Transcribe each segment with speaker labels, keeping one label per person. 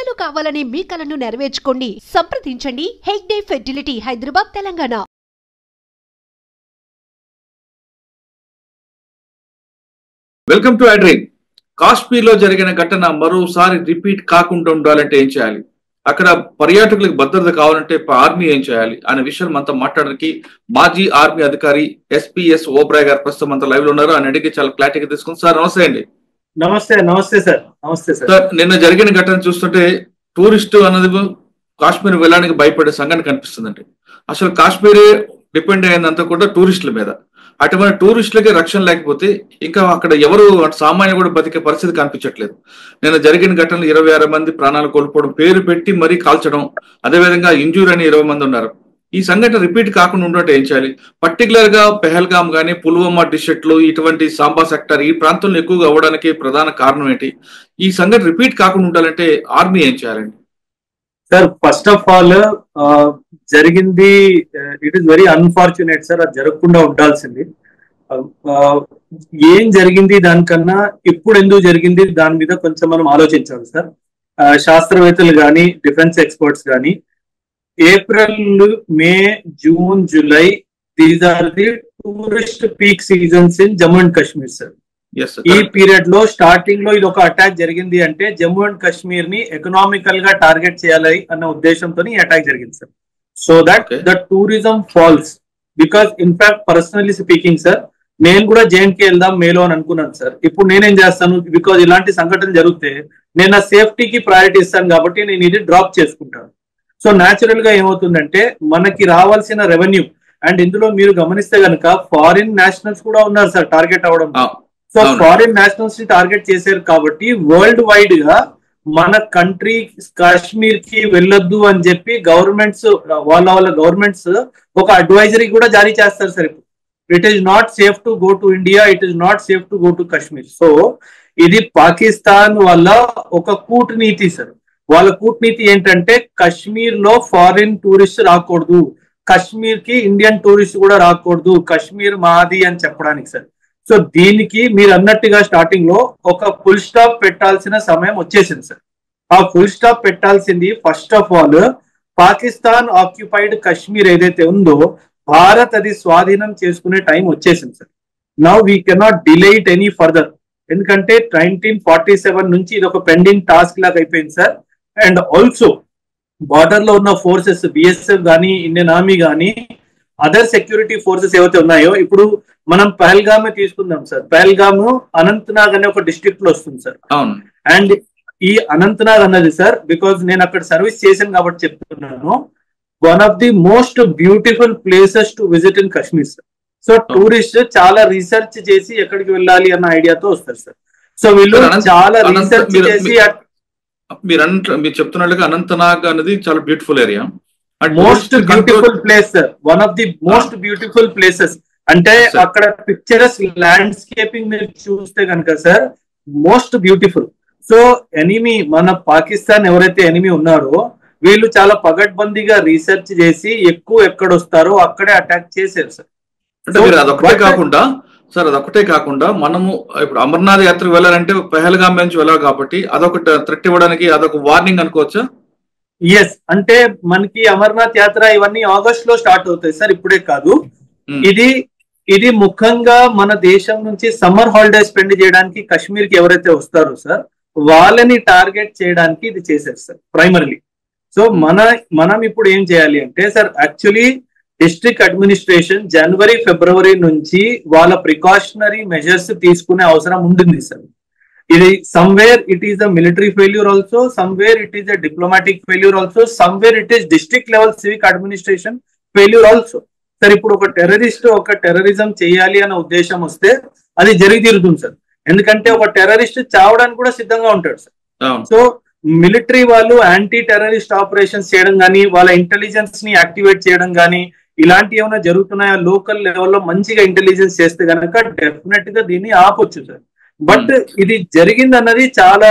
Speaker 1: పిల్లలు కావాలని మీ కలను నెరవేర్చుకోండి. సంప్రదించండి Hegde fertility, Hyderabad, Telangana.
Speaker 2: Welcome to అడ్రీమ్. కాశ్మీర్ లో జరిగిన ఘటన మరోసారి రిపీట్ కాకుండా ఉండాలంటే ఏం చేయాలి, అక్కడ పర్యాటకులకు భద్రత కావాలంటే ఆర్మీ ఏం చేయాలి అనే విషయం మనతో మాట్లాడడానికి మాజీ ఆర్మీ అధికారి ఎస్పీఎస్ ఓబ్రాయ్ గారు ప్రస్తుతం మనతో లైవ్ లో ఉన్నారు. ఆయన అడిగి చాలా క్లారిటీగా తీసుకుంది. సార్ నమస్తే అండి.
Speaker 3: నమస్తే సార్.
Speaker 2: సార్, నిన్న జరిగిన ఘటన చూస్తుంటే టూరిస్టు అన్నది కాశ్మీర్ వెళ్ళడానికి భయపడే సంఘటన కనిపిస్తుందండి. అసలు కాశ్మీరే డిపెండ్ అయ్యిందంతా కూడా టూరిస్టుల మీద. అటువంటి టూరిస్టులకి రక్షణ లేకపోతే ఇంకా అక్కడ ఎవరు సామాన్య కూడా బతికే పరిస్థితి కనిపించట్లేదు. నిన్న జరిగిన ఘటనలు 26 మంది ప్రాణాలు కోల్పోవడం, పేరు పెట్టి మరీ కాల్చడం, అదేవిధంగా ఇంజూర్ అని 20 మంది ఉన్నారు. ఈ సంఘటన రిపీట్ కాకుండా ఉంటే ఏం చేయాలి? పర్టికులర్ గా పెహల్గామ్ గానీ, పుల్వామా డిస్ట్రిక్ట్ లో ఇటువంటి సాంబా సెక్టర్ ఈ ప్రాంతంలో ఎక్కువగా అవ్వడానికి ప్రధాన కారణం ఏంటి? ఈ సంఘటన రిపీట్ కాకుండా ఉండాలంటే ఆర్మీ ఏం చేయాలండి?
Speaker 3: సార్, ఫస్ట్ ఆఫ్ ఆల్ జరిగింది it is very unfortunate sir. అది జరగకుండా ఉండాల్సింది. ఏం జరిగింది దానికన్నా ఇప్పుడు ఎందుకు జరిగింది దాని మీద కొంచెం మనం ఆలోచించాలి సార్. శాస్త్రవేత్తలు కానీ, డిఫెన్స్ ఎక్స్పర్ట్స్ కానీ, April, May, June, July these are the tourist peak seasons in Jammu and Kashmir sir. ఈ పీరియడ్ లో స్టార్టింగ్ లో ఇది ఒక అటాక్ జరిగింది అంటే జమ్మూ అండ్ కాశ్మీర్ ని ఎకనామికల్ గా టార్గెట్ చేయాలి అన్న ఉద్దేశంతో ఈ అటాక్ జరిగింది sir. So that the tourism falls. Because in fact personally speaking sir, నేను కూడా జేఎన్కే వెళ్దాం మేలో అని అనుకున్నాను సార్. ఇప్పుడు నేనేం చేస్తాను, బికాజ్ ఇలాంటి సంఘటనలు జరిగితే నేను నా సేఫ్టీకి ప్రయారిటీ ఇస్తాను కాబట్టి నేను ఇది డ్రాప్ చేసుకుంటాను. సో న్యాచురల్ గా ఏమవుతుందంటే మనకి రావాల్సిన రెవెన్యూ, అండ్ ఇందులో మీరు గమనిస్తే కనుక ఫారిన్ నేషనల్స్ కూడా ఉన్నారు సార్ టార్గెట్ అవడం. సో ఫారిన్ నేషనల్స్ ని టార్గెట్ చేశారు కాబట్టి వరల్డ్ వైడ్ గా మన కంట్రీ కాశ్మీర్ కి వెళ్ళొద్దు అని చెప్పి గవర్నమెంట్స్ వాళ్ళ గవర్నమెంట్స్ ఒక అడ్వైజరీ కూడా జారీ చేస్తారు సార్. ఇప్పుడు it is not safe to go to India, it is not safe to go to Kashmir. So ఇది పాకిస్తాన్ వల్ల ఒక కూటనీతి సార్. వాళ్ళ కూటనీతి ఏంటంటే కాశ్మీర్ లో ఫారిన్ టూరిస్ట్ రాకూడదు, కాశ్మీర్ కి ఇండియన్ టూరిస్ట్ కూడా రాకూడదు, కాశ్మీర్ మాది అని చెప్పడానికి సార్. సో దీనికి మీరు అన్నట్టుగా స్టార్టింగ్ లో ఒక ఫుల్ స్టాప్ పెట్టాల్సిన సమయం వచ్చేసింది సార్. ఆ ఫుల్ స్టాప్ పెట్టాల్సింది first of all Pakistan occupied Kashmir ఏదైతే ఉందో భారత్ అది స్వాధీనం చేసుకునే టైం వచ్చేసింది sir. Now we cannot delay it any further. ఎందుకంటే 1947 నుంచి ఇది ఒక పెండింగ్ టాస్క్ లాగా అయిపోయింది సార్. అండ్ ఆల్సో బార్డర్ లో ఉన్న ఫోర్సెస్ బిఎస్ఎఫ్ కానీ, ఇండియన్ ఆర్మీ కానీ, అదర్ సెక్యూరిటీ ఫోర్సెస్ ఏవైతే ఉన్నాయో, ఇప్పుడు మనం పహల్గామే తీసుకుందాం సార్. పహల్గామ్ అనంతనాగ్ అనే ఒక డిస్ట్రిక్ట్ లో వస్తుంది సార్. అండ్ ఈ అనంతనాగ్ అన్నది సార్, బికాజ్ నేను అక్కడ సర్వీస్ చేశాను కాబట్టి చెప్తున్నాను, one of the most beautiful places to visit in Kashmir sir. So tourist చాలా రీసెర్చ్ చేసి ఎక్కడికి వెళ్ళాలి అన్న ఐడియాతో వస్తారు సార్. సో వీళ్ళు చాలా రీసెర్చ్ చేసి
Speaker 2: మీరు చెప్తున్నట్లుగా అనంతనాగ్ అనేది చాలా beautiful area,
Speaker 3: most beautiful place sir. One of the most beautiful places. అంటే అక్కడ పిక్చరస్ ల్యాండ్స్కేపింగ్ మీరు చూస్తే కనుక sir most beautiful. So enemy, మన పాకిస్తాన్ ఎవరైతే ఎనిమీ ఉన్నారో వీళ్ళు చాలా పగడ్బందీగా రీసెర్చ్ చేసి ఎక్కువ ఎక్కడ వస్తారో అక్కడే అటాక్ చేశారు సార్.
Speaker 2: అంటే అదొకటే కాకుండా మనము ఇప్పుడు అమర్నాథ్ యాత్రకు వెళ్ళాలంటే పెహల్గామ్ నుంచి వెళ్ళాలి కాబట్టి అదొక థ్రెట్ ఇవ్వడానికి అదొక వార్నింగ్ అనుకోవచ్చా?
Speaker 3: ఎస్, అంటే మనకి అమర్నాథ్ యాత్ర ఇవన్నీ ఆగస్ట్ లో స్టార్ట్ అవుతాయి సార్, ఇప్పుడే కాదు. ఇది ముఖ్యంగా మన దేశం నుంచి సమ్మర్ హాలిడేస్ స్పెండ్ చేయడానికి కాశ్మీర్ కి ఎవరైతే వస్తారో సార్ వాళ్ళని టార్గెట్ చేయడానికి ఇది చేశారు సార్ ప్రైమరీలీ. సో మనం ఇప్పుడు ఏం చేయాలి అంటే సార్, యాక్చువల్లీ డిస్ట్రిక్ట్ అడ్మినిస్ట్రేషన్ జనవరి, ఫిబ్రవరి నుంచి వాళ్ళ ప్రికాషనరీ మెజర్స్ తీసుకునే అవసరం ఉంటుంది సార్. ఇది somewhere it is a military failure also, somewhere it is a diplomatic failure also, somewhere it is district level civic administration failure also sir. ఇప్పుడు ఒక terrorist ఒక terrorism చేయాలి అన్న ఉద్దేశం వస్తే అది జరిగి తీరుతుంది సార్. ఎందుకంటే ఒక టెర్రరిస్ట్ చావడానికి కూడా సిద్ధంగా ఉంటాడు సార్. సో మిలిటరీ వాళ్ళు యాంటీ టెర్రరిస్ట్ ఆపరేషన్స్ చేయడం కానీ, వాళ్ళ ఇంటెలిజెన్స్ ని యాక్టివేట్ చేయడం కానీ, ఇలాంటి ఏమైనా జరుగుతున్నాయా లోకల్ లెవెల్లో మంచిగా ఇంటెలిజెన్స్ చేస్తే కనుక డెఫినెట్ గా దీన్ని ఆపొచ్చు సార్. బట్ ఇది జరిగింది అన్నది చాలా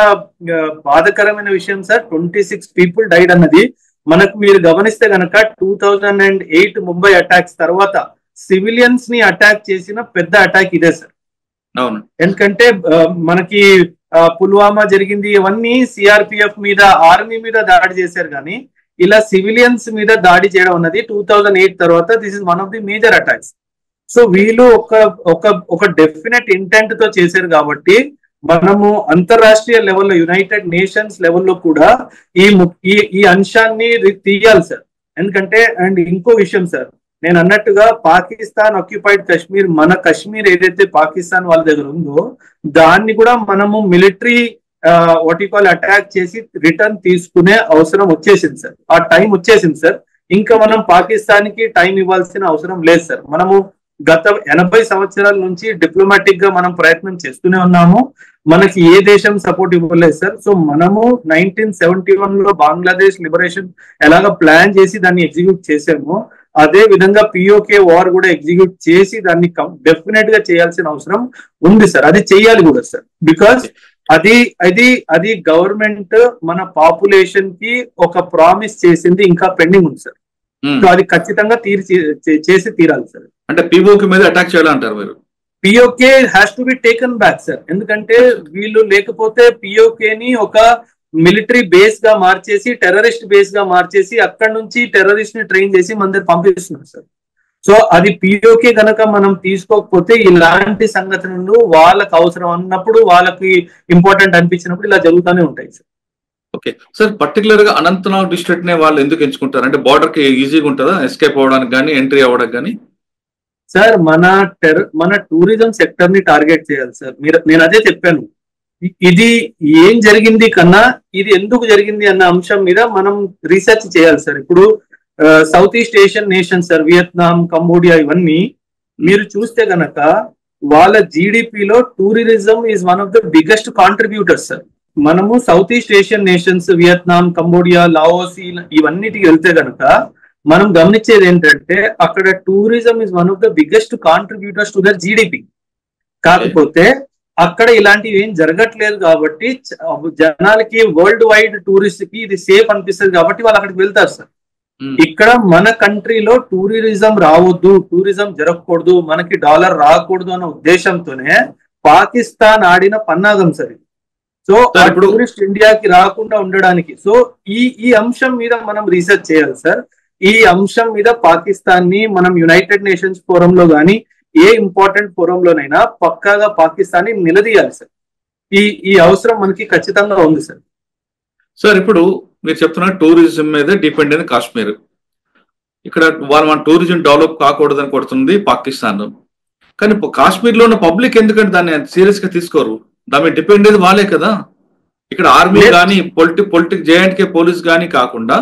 Speaker 3: బాధాకరమైన విషయం సార్. 26 పీపుల్ డైడ్ అన్నది మనకు మీరు గమనిస్తే కనుక 2008 ముంబై అటాక్స్ తర్వాత సివిలియన్స్ ని అటాక్ చేసిన పెద్ద అటాక్ ఇదే సార్. ఎందుకంటే మనకి పుల్వామా జరిగింది, ఇవన్నీ సిఆర్పిఎఫ్ మీద, ఆర్మీ మీద దాడి చేశారు. కానీ ఇలా సివిలియన్స్ మీద దాడి చేయడం అన్నది 2008 తర్వాత this is one of the major attacks. So వీళ్ళు ఒక డెఫినెట్ ఇంటెంట్ తో చేశారు కాబట్టి మనము అంతర్రాష్ట్రీయ లెవెల్లో, యునైటెడ్ నేషన్స్ లెవెల్లో కూడా ఈ అంశాన్ని తీయాలి సార్. ఎందుకంటే అండ్ ఇంకో విషయం సార్, నేను అన్నట్టుగా పాకిస్తాన్ ఆక్యుపైడ్ కాశ్మీర్, మన కాశ్మీర్ ఏదైతే పాకిస్తాన్ వాళ్ళ దగ్గర ఉందో దాన్ని కూడా మనము మిలిటరీ అటాక్ చేసి రిటర్న్ తీసుకునే అవసరం వచ్చేసింది సార్. ఆ టైం వచ్చేసింది సార్. ఇంకా మనం పాకిస్తాన్ కి టైం ఇవ్వాల్సిన అవసరం లేదు సార్. మనము గత 80 సంవత్సరాల నుంచి డిప్లొమాటిక్ గా మనం ప్రయత్నం చేస్తూనే ఉన్నాము. మనకి ఏ దేశం సపోర్ట్ ఇవ్వలేదు సార్. సో మనము 1971 లో బంగ్లాదేశ్ లిబరేషన్ ఎలాగ ప్లాన్ చేసి దాన్ని ఎగ్జిక్యూట్ చేసామో అదే విధంగా పిఓకే వార్ కూడా ఎగ్జిక్యూట్ చేసి దాన్ని డెఫినెట్ గా చేయాల్సిన అవసరం ఉంది సార్. అది చేయాలి కూడా సార్. బికాస్ అది గవర్నమెంట్ మన పాపులేషన్ కి ఒక ప్రామిస్ చేసింది, ఇంకా పెండింగ్ ఉంది సార్. సో అది ఖచ్చితంగా చేసి తీరాలి సార్.
Speaker 2: అంటే పిఓకే మీద అటాక్ చేయాలంటారు మీరు?
Speaker 3: PoK has to be taken back sir. ఎందుకంటే వీళ్ళు లేకపోతే పిఓకే ని ఒక మిలిటరీ బేస్ గా మార్చేసి, టెర్రరిస్ట్ బేస్ గా మార్చేసి, అక్కడ నుంచి టెర్రరిస్ట్ ని ట్రైన్ చేసి మన దగ్గర పంపిస్తున్నారు సార్. సో అది పిఓకే కనుక మనం తీసుకోకపోతే ఇలాంటి సంఘటనలు వాళ్ళకి అవసరం అన్నప్పుడు, వాళ్ళకి ఇంపార్టెంట్ అనిపించినప్పుడు ఇలా జరుగుతూనే ఉంటాయి సార్.
Speaker 2: ఓకే సార్, పర్టికులర్ గా అనంతనాగ్ డిస్ట్రిక్ట్ నే వాళ్ళు ఎందుకు ఎంచుకుంటారు? అంటే బార్డర్ కి ఈజీగా ఉంటుందా ఎస్కేప్ అవ్వడానికి కానీ, ఎంట్రీ అవ్వడానికి కానీ?
Speaker 3: సార్ మన టూరిజం సెక్టర్ ని టార్గెట్ చేయాలి సార్. నేను అదే చెప్పాను. ఇది ఏం జరిగింది కన్నా ఇది ఎందుకు జరిగింది అన్న అంశం మీద మనం రీసెర్చ్ చేయాలి సార్. ఇప్పుడు south east Asian nation sir, Vietnam, Cambodia, ఇవన్నీ మీరు చూస్తే గనక వాళ్ళ జీడిపిలో tourism is one of the biggest contributors sir. మనము south east Asian nations, Vietnam, Cambodia, Laos, ఇవన్నిటికి వెళ్తే గనక మనం గమనించేది ఏంటంటే అక్కడ tourism is one of the biggest contributors to their GDP. కాకపోతే అక్కడ ఇలాంటివి ఏం జరగట్లేదు కాబట్టి జనాలకి, వరల్డ్ వైడ్ టూరిస్ట్ కి ఇది సేఫ్ అనిపిస్తుంది కాబట్టి వాళ్ళు అక్కడికి వెళ్తారు సార్. ఇక్కడ మన కంట్రీలో టూరిజం రావద్దు, టూరిజం జరగకూడదు, మనకి డాలర్ రాకూడదు అన్న ఉద్దేశంతోనే పాకిస్తాన్ ఆడిన పన్నాగం సార్. సో ఆ టూరిస్ట్ ఇండియాకి రాకుండా ఉండడానికి. సో ఈ అంశం మీద మనం రీసెర్చ్ చేయాలి సార్. ఈ అంశం మీద పాకిస్తాన్ ని మనం యునైటెడ్ నేషన్స్ ఫోరంలో కానీ ఏ ఇంపార్టెంట్ ఫోరంలోనైనా పక్కాగా పాకిస్తాన్ ని నిలదీయాలి సార్. ఈ అవసరం మనకి ఖచ్చితంగా ఉంది సార్.
Speaker 2: సార్ ఇప్పుడు మీరు చెప్తున్న టూరిజం మీద డిపెండ్ అయిన కాశ్మీర్, ఇక్కడ మన టూరిజం డెవలప్ కాకూడదని కొడుతుంది పాకిస్తాన్. కానీ కాశ్మీర్ లో ఉన్న పబ్లిక్ ఎందుకంటే దాన్ని సీరియస్ గా తీసుకోరు? దాని మీద డిపెండ్ అయ్యేది వాళ్ళే కదా. ఇక్కడ ఆర్మీ కానీ, పొలిటిక్ జేఎండ్కే పోలీస్ కానీ కాకుండా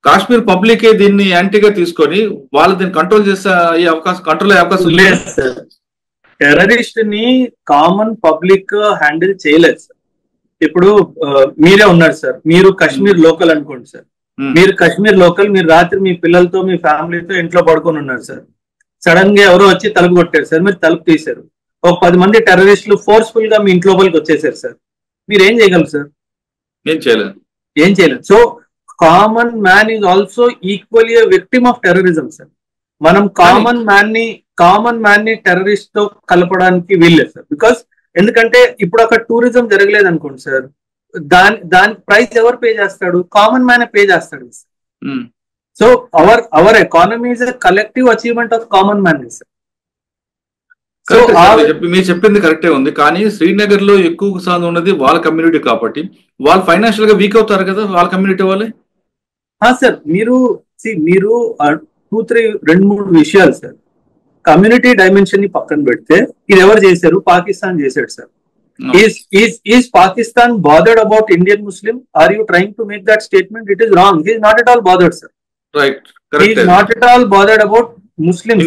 Speaker 2: కాశ్మీర్ పబ్లికే దీన్ని యాంటీగా తీసుకొని వాళ్ళు దీన్ని కంట్రోల్ అయ్యే అవకాశం
Speaker 3: లేదు సార్. టెర్రరిస్ట్ ని కామన్ పబ్లిక్ హ్యాండిల్ చేయలేదు సార్. ఇప్పుడు మీరే ఉన్నారు సార్, మీరు కాశ్మీర్ లోకల్ అనుకోండి సార్. మీరు కాశ్మీర్ లోకల్, మీరు రాత్రి మీ పిల్లలతో, మీ ఫ్యామిలీతో ఇంట్లో పడుకొని ఉన్నారు సార్. సడన్ గా ఎవరో వచ్చి తలుపు కొట్టారు సార్, మీరు తలుపు తీశారు. ఒక 10 మంది టెర్రరిస్టులు ఫోర్స్ఫుల్ గా మీ ఇంట్లో లోపలికి వచ్చేసారు సార్. మీరు ఏం చేయగలరు సార్? ఏం చేయలేదు. So common man is also equally victim of terrorism sir. మనం కామన్ మ్యాన్ ని టెర్రరిస్ట్ తో కలపడానికి వీల్లేదు సార్. బికాస్ ఎందుకంటే ఇప్పుడు అక్కడ టూరిజం జరగలేదు అనుకోండి సార్, దాని ప్రైస్ ఎవరు పే చేస్తాడు? కామన్ మ్యాన్ పే చేస్తాడు. So our economy is a collective achievement of common man sir.
Speaker 2: మీరు చెప్పింది కరెక్టే ఉంది, కానీ శ్రీనగర్ లో ఎక్కువ శాతం ఉన్నది వాళ్ళ కమ్యూనిటీ కాబట్టి వాళ్ళు ఫైనాన్షియల్ గా వీక్ అవుతారు కదా వాళ్ళ కమ్యూనిటీ వాళ్ళే.
Speaker 3: సార్ మీరు 2-3 విషయాలు సార్. కమ్యూనిటీ డైమెన్షన్ ని పక్కన పెడితే ఇది ఎవరు చేశారు? పాకిస్తాన్ చేశాడు sir. Is Pakistan bothered about Indian Muslim? Are you trying to make that statement? It is wrong. He is not at all bothered sir. He is not at all bothered about Muslims.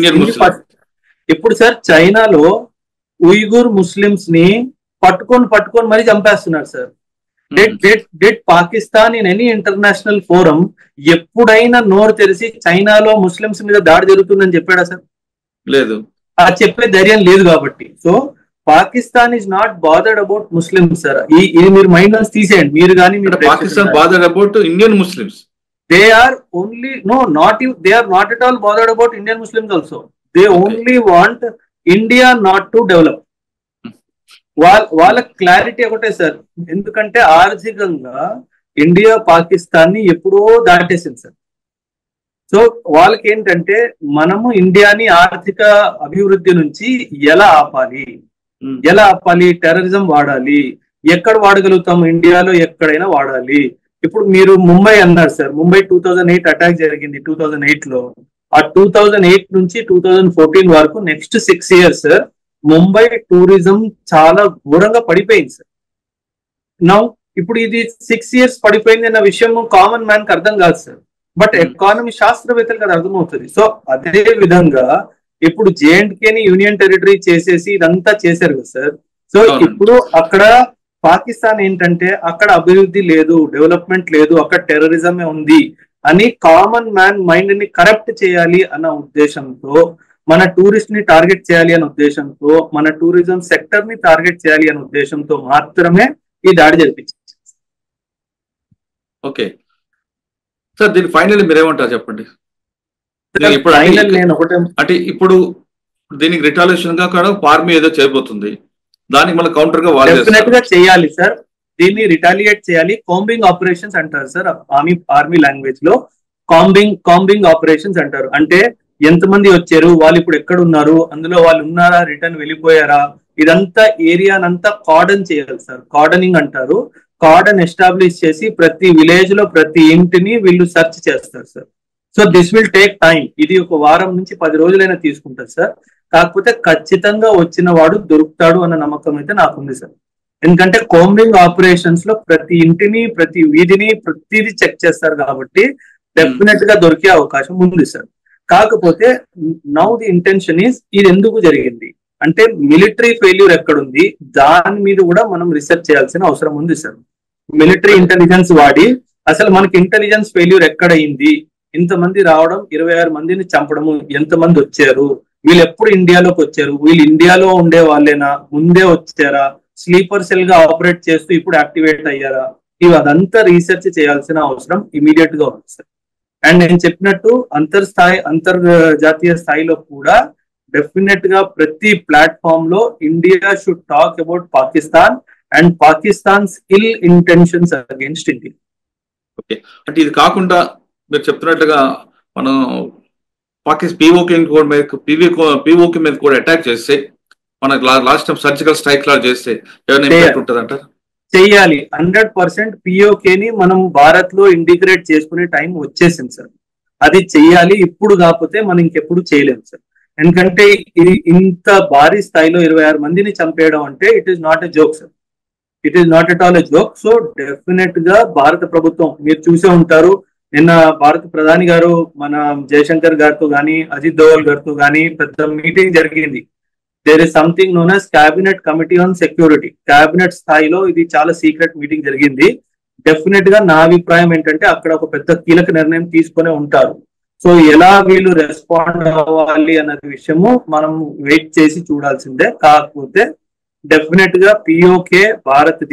Speaker 3: ఇప్పుడు sir చైనాలో Uyghur Muslims ని పట్టుకొని మరీ చంపేస్తున్నారు sir. That Pakistan in any international forum ఎప్పుడైనా నోరు తెరిచి చైనాలో ముస్లిమ్స్ మీద దాడి జరుగుతుందని చెప్పాడా సార్?
Speaker 2: లేదు.
Speaker 3: ఆ చెప్పే ధైర్యం లేదు కాబట్టి. So Pakistan is not bothered about Muslims sir. ఇది మీరు మైండ్ నుంచి తీసేయండి. మీరు కానీ
Speaker 2: Pakistan bothered about Indian Muslims.
Speaker 3: They are only they are not at all bothered about Indian Muslims also. They only want India not to develop. వాళ్ళ clarity ఒకటే sir, ఎందుకంటే ఆర్థికంగా ఇండియా పాకిస్తాన్ ని ఎప్పుడో దాటేసింది సార్. సో వాళ్ళకి ఏంటంటే మనము ఇండియాని ఆర్థిక అభివృద్ధి నుంచి ఎలా ఆపాలి, టెర్రరిజం వాడాలి, ఎక్కడ వాడగలుగుతాము, ఇండియాలో ఎక్కడైనా వాడాలి. ఇప్పుడు మీరు ముంబై అన్నారు సార్, ముంబై 2008 అటాక్ జరిగింది 2008 లో. ఆ 2008 నుంచి 2014 వరకు నెక్స్ట్ 6 years ముంబై టూరిజం చాలా ఘోరంగా పడిపోయింది సార్. నౌ ఇప్పుడు ఇది 6 years పడిపోయింది అన్న విషయం కామన్ మ్యాన్ కి అర్థం కాదు సార్, బట్ ఎకానమీ శాస్త్రవేత్తలకు అది అర్థమవుతుంది. సో అదే విధంగా ఇప్పుడు జేఎండ్కేని యూనియన్ టెరిటరీ చేసేసి ఇదంతా చేశారు కదా సార్. సో ఇప్పుడు అక్కడ పాకిస్తాన్ ఏంటంటే అక్కడ అభివృద్ధి లేదు, డెవలప్మెంట్ లేదు, అక్కడ టెర్రరిజమే ఉంది అని కామన్ మ్యాన్ మైండ్ ని కరప్ట్ చేయాలి అన్న ఉద్దేశంతో, మన టూరిస్ట్ ని టార్గెట్ చేయాలి అనే ఉద్దేశంతో, మన టూరిజం సెక్టర్ ని టార్గెట్ చేయాలి అనే ఉద్దేశంతో మాత్రమే ఈ దాడి జరిపించింది.
Speaker 2: ఓకే సార్, దీని ఫైనల్ మీరేమంటారు చెప్పండి. అంటే ఇప్పుడు దీనికి రిటాలియేషన్ గా కూడా ఆర్మీ ఏదో చేయబోతుంది, దానికి మన కౌంటర్ గా
Speaker 3: డెఫినెట్ గా చేయాలి సార్. దీన్ని రిటాలియేట్ చేయాలి. కాంబింగ్ ఆపరేషన్స్ అంటారు సార్ ఆర్మీ లాంగ్వేజ్ లో. కాంబింగ్ ఆపరేషన్స్ అంటారు. అంటే ఎంతమంది వచ్చారు, వాళ్ళు ఇప్పుడు ఎక్కడ ఉన్నారు, అందులో వాళ్ళు ఉన్నారా, రిటర్న్ వెళ్ళిపోయారా, ఇదంతా ఏరియానంతా కార్డన్ చేయాలి సార్. కార్డనింగ్ అంటారు. కార్డన్ ఎస్టాబ్లిష్ చేసి ప్రతి విలేజ్ లో ప్రతి ఇంటిని వీళ్ళు సెర్చ్ చేస్తారు sir. So this will take time. ఇది 1 వారం నుంచి 10 రోజులైనా తీసుకుంటారు సార్. కాకపోతే ఖచ్చితంగా వచ్చిన వాడు దొరుకుతాడు అన్న నమ్మకం అయితే నాకుంది సార్. ఎందుకంటే కాంబింగ్ ఆపరేషన్స్ లో ప్రతి ఇంటిని, ప్రతి వీధిని, ప్రతిదీ చెక్ చేస్తారు కాబట్టి డెఫినెట్ గా దొరికే అవకాశం ఉంది సార్. కాకపోతే నౌ ది ఇంటెన్షన్ ఈస్, ఇది ఎందుకు జరిగింది అంటే మిలిటరీ ఫెయిల్యూర్ ఎక్కడుంది దాని మీద కూడా మనం రీసెర్చ్ చేయాల్సిన అవసరం ఉంది సార్. మిలిటరీ ఇంటెలిజెన్స్ వాడి అసలు మనకి ఇంటెలిజెన్స్ ఫెయిల్యూర్ ఎక్కడైంది, ఇంతమంది రావడం, 26 మందిని చంపడము, ఎంతమంది వచ్చారు, వీళ్ళు ఎప్పుడు ఇండియాలోకి వచ్చారు, వీళ్ళు ఇండియాలో ఉండే వాళ్ళేనా, ముందే వచ్చారా, స్లీపర్ సెల్ గా ఆపరేట్ చేస్తూ ఇప్పుడు యాక్టివేట్ అయ్యారా, ఇవి అదంతా రీసెర్చ్ చేయాల్సిన అవసరం ఇమీడియట్ గా ఉంది సార్. అండ్ నేను చెప్పినట్టు అంతర్జాతీయ స్థాయిలో కూడా డెఫినెట్ గా ప్రతి ప్లాట్ఫామ్ లో India should talk about Pakistan and Pakistan's ill intentions against India.
Speaker 2: Okay, అంటే ఇది కాకుండా మీరు చెప్తున్నట్టుగా మనం పిఓకే మీద కూడా అటాక్ చేస్తే, మనకు లాస్ట్ టైం సర్జికల్ స్ట్రైక్ లా చేస్తే ఏమైనా ఇంపాక్ట్ ఉంటుంది అంటారు?
Speaker 3: చెయ్యాలి. 100% పిఓకేని మనం భారత్ లో ఇంటిగ్రేట్ చేసుకునే టైం వచ్చేసింది సార్. అది చెయ్యాలి. ఇప్పుడు కాకపోతే మనం ఇంకెప్పుడు చేయలేము సార్. ఎందుకంటే ఇది ఇంత భారీ స్థాయిలో 26 మందిని చంపేయడం అంటే it is not a joke sir. It is not at all a joke. So definite గా భారత ప్రభుత్వం, మీరు చూసే ఉంటారు, నిన్న భారత ప్రధాని గారు మన జయశంకర్ గారితో కానీ అజిత్ దోవల్ గారితో కానీ పెద్ద మీటింగ్ జరిగింది. There is something known as cabinet committee on security. Cabinet స్థాయిలో ఇది చాలా సీక్రెట్ మీటింగ్ జరిగింది. డెఫినెట్ గా నా అభిప్రాయం ఏంటంటే అక్కడ ఒక పెద్ద కీలక నిర్ణయం తీసుకునే ఉంటారు. సో ఎలా వీళ్ళు రెస్పాండ్ అవ్వాలి అన్నది విషయము మనం వెయిట్ చేసి చూడాల్సిందే. కాకపోతే డెఫినెట్ గా పిఓకే భారత్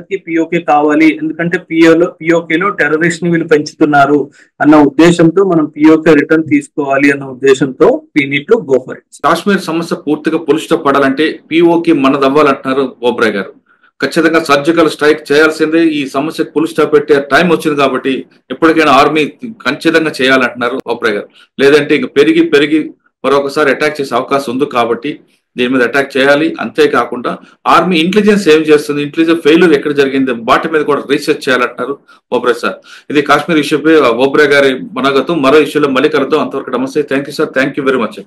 Speaker 3: కి పిఓకే కావాలి. ఎందుకంటే పిఓకేలో టెర్రరిస్ట్ ని వీళ్ళు పెంచుతున్నారు అన్న ఉద్దేశంతో మనం పిఓకే రిటర్న్ తీసుకోవాలి అన్న ఉద్దేశంతో we need to go for it.
Speaker 2: Kashmir సమస్య పూర్తిగా పులిస్టాప్ పడాలంటే పిఓకే మనదవ్వాలంటున్నారు ఓబ్రాయ్ గారు. ఖచ్చితంగా సర్జికల్ స్ట్రైక్ చేయాల్సిందే. ఈ సమస్యకు పులిస్టాప్ పెట్టే టైం వచ్చింది కాబట్టి ఎప్పటికైనా ఆర్మీ ఖచ్చితంగా చేయాలంటున్నారు ఓబ్రాయ్ గారు. లేదంటే ఇంక పెరిగి మరొకసారి అటాక్ చేసే అవకాశం ఉంది కాబట్టి దీని మీద అటాక్ చేయాలి. అంతేకాకుండా ఆర్మీ ఇంటెలిజెన్స్ ఏం చేస్తుంది, ఇంటెలిజెన్స్ ఫెయిల్యూర్ ఎక్కడ జరిగింది, వాటి మీద కూడా రీసెర్చ్ చేయాలంటున్నారు ఓబ్రాయ్ సార్. ఇది కాశ్మీర్ ఇష్యూపై ఓబ్రాయ్ గారి మనగతం. మరో ఇష్యూలో మళ్ళీ కలుద్దాం. అంతవరకు నమస్తే. Thank you sir. Thank you very much.